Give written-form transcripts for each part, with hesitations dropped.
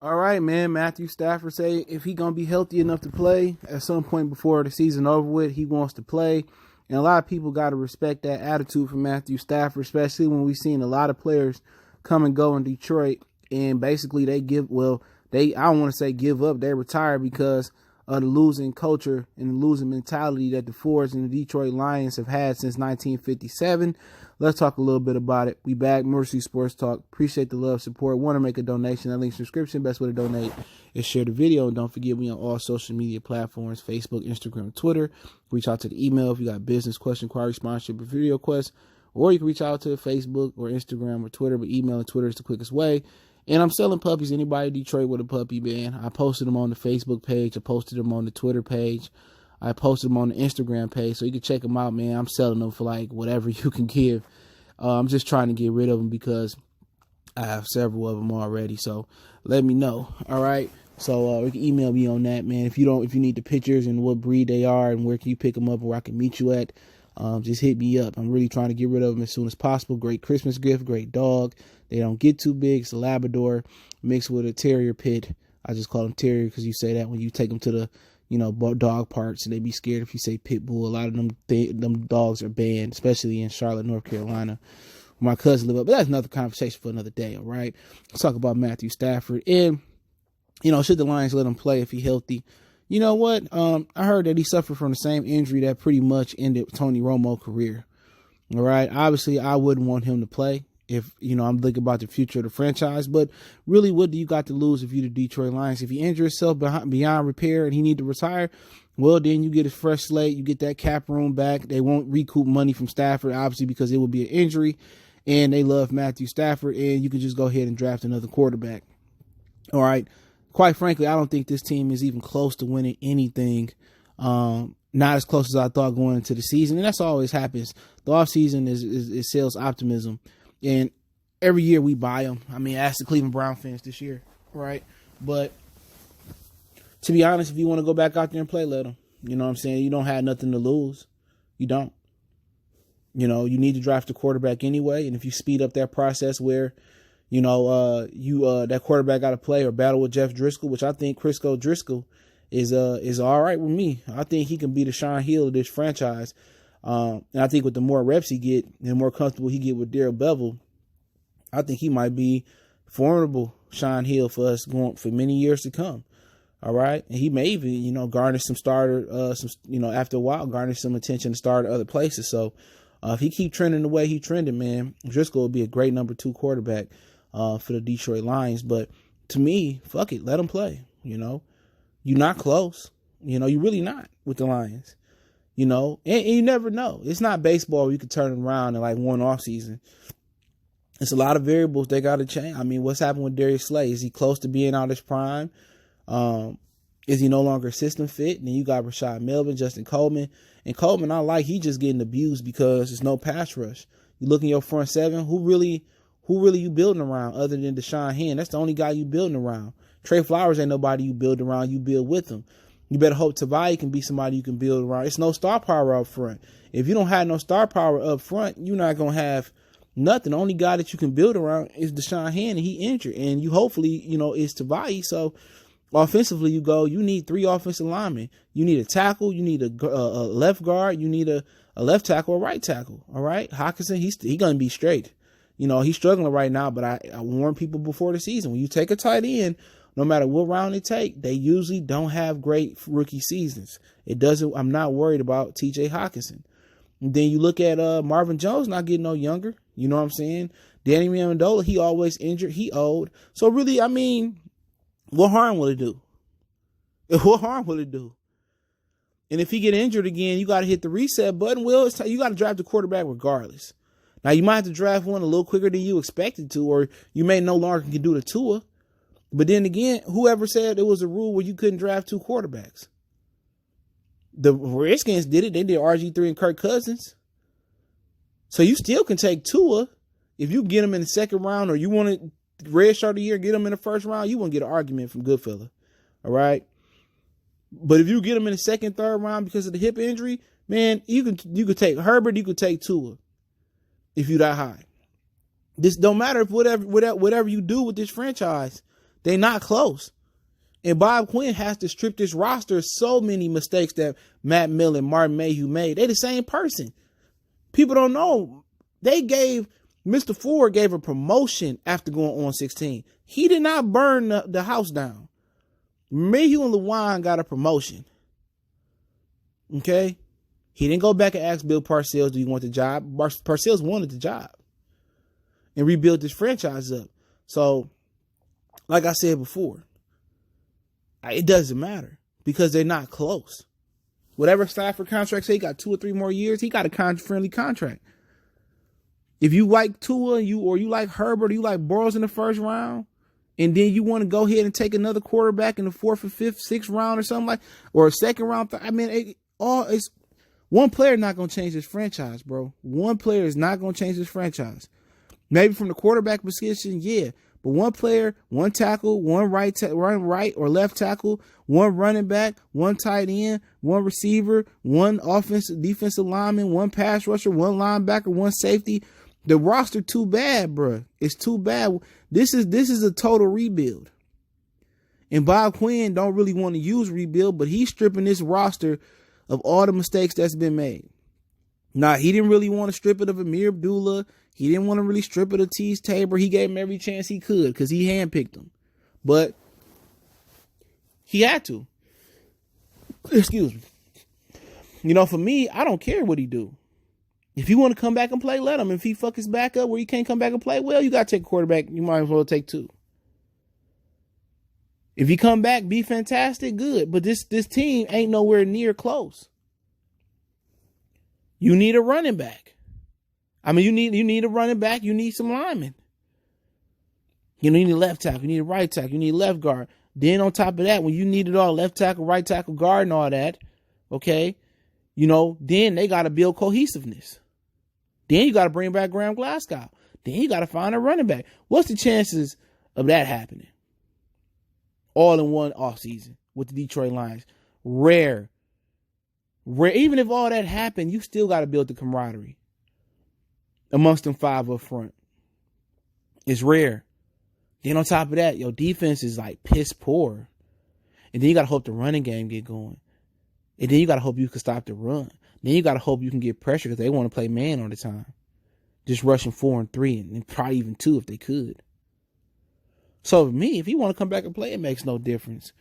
All right, man. Matthew Stafford say if he gonna be healthy enough to play at some point before the season over with, he wants to play. And a lot of people got to respect that attitude from Matthew Stafford, especially when we've seen a lot of players come and go in Detroit, and basically I don't want to say give up, they retire because of the losing culture and the losing mentality that the Fords and the Detroit Lions have had since 1957. Let's talk a little bit about it. We back, Mercy Sports Talk. Appreciate the love, support. Want to make a donation? That link's in the description. Best way to donate is share the video. And don't forget, we on all social media platforms, Facebook, Instagram, Twitter. Reach out to the email if you got business, question, inquiry, sponsorship, or video requests. Or you can reach out to Facebook or Instagram or Twitter, but email and Twitter is the quickest way. And I'm selling puppies. Anybody in Detroit with a puppy, man, I posted them on the Facebook page. I posted them on the Twitter page. I posted them on the Instagram page, so you can check them out, man. I'm selling them for like whatever you can give. I'm just trying to get rid of them because I have several of them already. So let me know. All right. So you can email me on that, man. If you need the pictures and what breed they are and where can you pick them up, where I can meet you at, just hit me up. I'm really trying to get rid of them as soon as possible. Great Christmas gift, great dog. They don't get too big. It's a Labrador mixed with a terrier pit. I just call them terrier because you say that when you take them to the dog parks, and they be scared if you say pit bull. A lot of them dogs are banned, especially in Charlotte, North Carolina, where my cousin live up. But that's another conversation for another day, all right? Let's talk about Matthew Stafford. And, should the Lions let him play if he's healthy? You know what? I heard that he suffered from the same injury that pretty much ended Tony Romo's career, all right? Obviously, I wouldn't want him to play if, I'm thinking about the future of the franchise. But really, what do you got to lose if you're the Detroit Lions? If he injures himself beyond repair and he need to retire, well, then you get a fresh slate. You get that cap room back. They won't recoup money from Stafford, obviously, because it would be an injury. And they love Matthew Stafford, and you can just go ahead and draft another quarterback. All right. Quite frankly, I don't think this team is even close to winning anything. Not as close as I thought going into the season. And that's always happens. The offseason is sales optimism. And every year we buy them. I mean, ask the Cleveland Brown fans this year, right? But to be honest, if you want to go back out there and play, let them. You know what I'm saying? You don't have nothing to lose. You don't. You need to draft a quarterback anyway. And if you speed up that process where, that quarterback got to play or battle with Jeff Driscoll, which I think Crisco Driscoll is all right with me. I think he can be the Sean Hill of this franchise. And I think with the more reps he get and the more comfortable he get with Darrell Bevel, I think he might be formidable Sean Hill for us going for many years to come. All right. And he may even, garnish some after a while, garnish some attention to start at other places. So if he keep trending the way he trended, man, Driscoll will be a great number 2 quarterback for the Detroit Lions. But to me, fuck it, let him play. You're not close. You're really not with the Lions. And you never know. It's not baseball where you can turn it around in like one off season. It's a lot of variables they got to change. I mean, what's happened with Darius Slay? Is he close to being out his prime? Is he no longer system fit? And then you got Rashad Melvin, Justin Coleman. And Coleman, he just getting abused because there's no pass rush. You look in your front seven, who really you building around other than Deshaun Hand? That's the only guy you building around. Trey Flowers ain't nobody you build around. You build with him. You better hope Tavai can be somebody you can build around. It's no star power up front. If you don't have no star power up front, you're not going to have nothing. The only guy that you can build around is Deshaun Hand, and he injured. And you hopefully, is Tavai. So offensively, you need 3 offensive linemen. You need a tackle. You need a left guard. You need a left tackle, a right tackle. All right. Hockenson, he's going to be straight. He's struggling right now, but I warned people before the season, when you take a tight end, no matter what round they take, they usually don't have great rookie seasons. I'm not worried about TJ Hockenson. And then you look at Marvin Jones not getting no younger. You know what I'm saying? Danny Amendola, he always injured. He old. So really, I mean, what harm will it do? What harm will it do? And if he get injured again, you got to hit the reset button. Well, you got to draft a quarterback regardless. Now, you might have to draft one a little quicker than you expected to, or you may no longer can do the Tua. But then again, whoever said it was a rule where you couldn't draft 2 quarterbacks? The Redskins did it. They did RG3 and Kirk Cousins. So you still can take Tua if you get him in the second round, or you want to red shirt of the year, get him in the first round. You won't get an argument from Goodfella. All right. But if you get him in the second, third round because of the hip injury, man, you could take Herbert, you could take Tua if you that high. This don't matter if whatever you do with this franchise, They not close. And Bob Quinn has to strip this roster so many mistakes that Matt Millen, Martin Mayhew made. They the same person. People don't know. Mr. Ford gave a promotion after going on 16. He did not burn the house down. Mayhew and LeWine got a promotion. Okay? He didn't go back and ask Bill Parcells, do you want the job? Parcells wanted the job and rebuild this franchise up. So, like I said before, it doesn't matter because they're not close. Whatever Stafford contract say, he got 2 or 3 more years, he got a friendly contract. If you like Tua or you like Herbert or you like Burrows in the first round, and then you want to go ahead and take another quarterback in the 4th or 5th, 6th round or something like, or a second round. I mean, it's one player not going to change this franchise, bro. One player is not going to change this franchise. Maybe from the quarterback position, yeah. But one player, one tackle, one right or left tackle, one running back, one tight end, one receiver, one defensive lineman, one pass rusher, one linebacker, one safety. The roster too bad, bro. It's too bad. This is a total rebuild. And Bob Quinn don't really want to use rebuild, but he's stripping this roster of all the mistakes that's been made. Now, he didn't really want to strip it of Amir Abdullah. He didn't want to really strip it of Tease Tabor. He gave him every chance he could because he handpicked him. But he had to. Excuse me. You know, for me, I don't care what he do. If he want to come back and play, let him. If he fuck his back up where he can't come back and play, well, you got to take a quarterback. You might as well take 2. If he come back, be fantastic, good. But this team ain't nowhere near close. You need a running back. I mean, you need a running back. You need some linemen. You need a left tackle. You need a right tackle. You need a left guard. Then on top of that, when you need it all, left tackle, right tackle, guard, and all that, okay, you know, then they got to build cohesiveness. Then you got to bring back Graham Glasgow. Then you got to find a running back. What's the chances of that happening? All in one offseason with the Detroit Lions. Rare. Even if all that happened, you still got to build the camaraderie amongst them 5 up front. It's rare. Then on top of that, your defense is like piss poor. And then you got to hope the running game get going. And then you got to hope you can stop the run. Then you got to hope you can get pressure because they want to play man all the time. Just rushing 4 and 3 and probably even 2 if they could. So for me, if you want to come back and play, it makes no difference.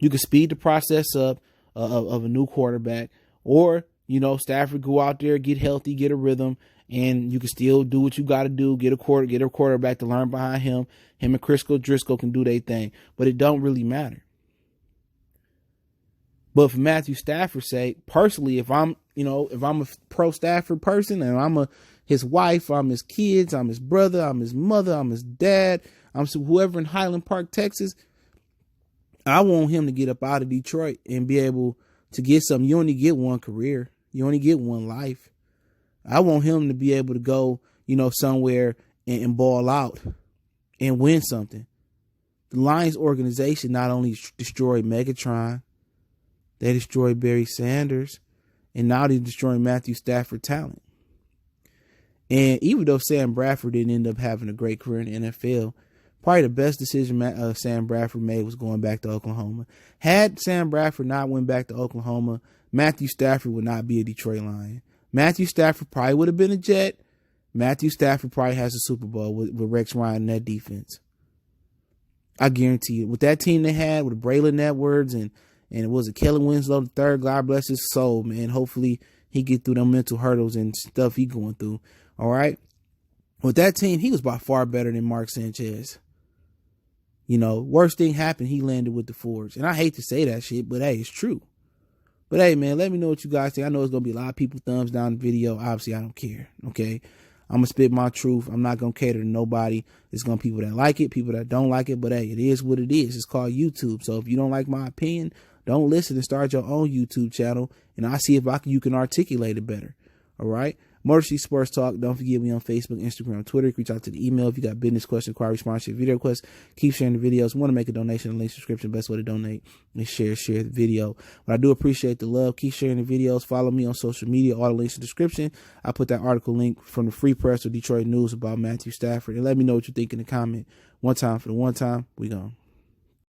You can speed the process up of a new quarterback, or, you know, Stafford go out there, get healthy, get a rhythm, and you can still do what you got to do, get a quarterback to learn behind him. Him and Driscoll can do their thing, but it don't really matter. But for Matthew Stafford's sake, personally, if I'm a pro Stafford person and I'm his wife, I'm his kids, I'm his brother, I'm his mother, I'm his dad, I'm whoever in Highland Park, Texas, I want him to get up out of Detroit and be able to get something. You only get one career. You only get one life. I want him to be able to go, you know, somewhere and ball out and win something. The Lions organization not only destroyed Megatron, they destroyed Barry Sanders, and now they're destroying Matthew Stafford talent. And even though Sam Bradford didn't end up having a great career in the NFL, probably the best decision Sam Bradford made was going back to Oklahoma. Had Sam Bradford not went back to Oklahoma, Matthew Stafford would not be a Detroit Lion. Matthew Stafford probably would have been a Jet. Matthew Stafford probably has a Super Bowl with Rex Ryan and that defense. I guarantee you. With that team they had, with Braylon Edwards and it was a Kellen Winslow III, God bless his soul, man. Hopefully he get through them mental hurdles and stuff he going through. All right. With that team, he was by far better than Mark Sanchez. You know, worst thing happened, he landed with the Fords. And I hate to say that shit, but hey, it's true. But hey, man, let me know what you guys think. I know it's going to be a lot of people thumbs down the video. Obviously, I don't care. Okay. I'm going to spit my truth. I'm not going to cater to nobody. It's going to be people that like it, people that don't like it. But hey, it is what it is. It's called YouTube. So if you don't like my opinion, don't listen and start your own YouTube channel. And I'll see if you can articulate it better. All right. Motor City Sports Talk. Don't forget me on Facebook, Instagram, Twitter. Reach out to the email if you got business questions, inquiry, sponsorship, video requests. Keep sharing the videos. Want to make a donation? Link subscription. Best way to donate and share the video. But I do appreciate the love. Keep sharing the videos. Follow me on social media. All the links in the description. I put that article link from the Free Press or Detroit News about Matthew Stafford. And let me know what you think in the comment. One time for the one time. We gone.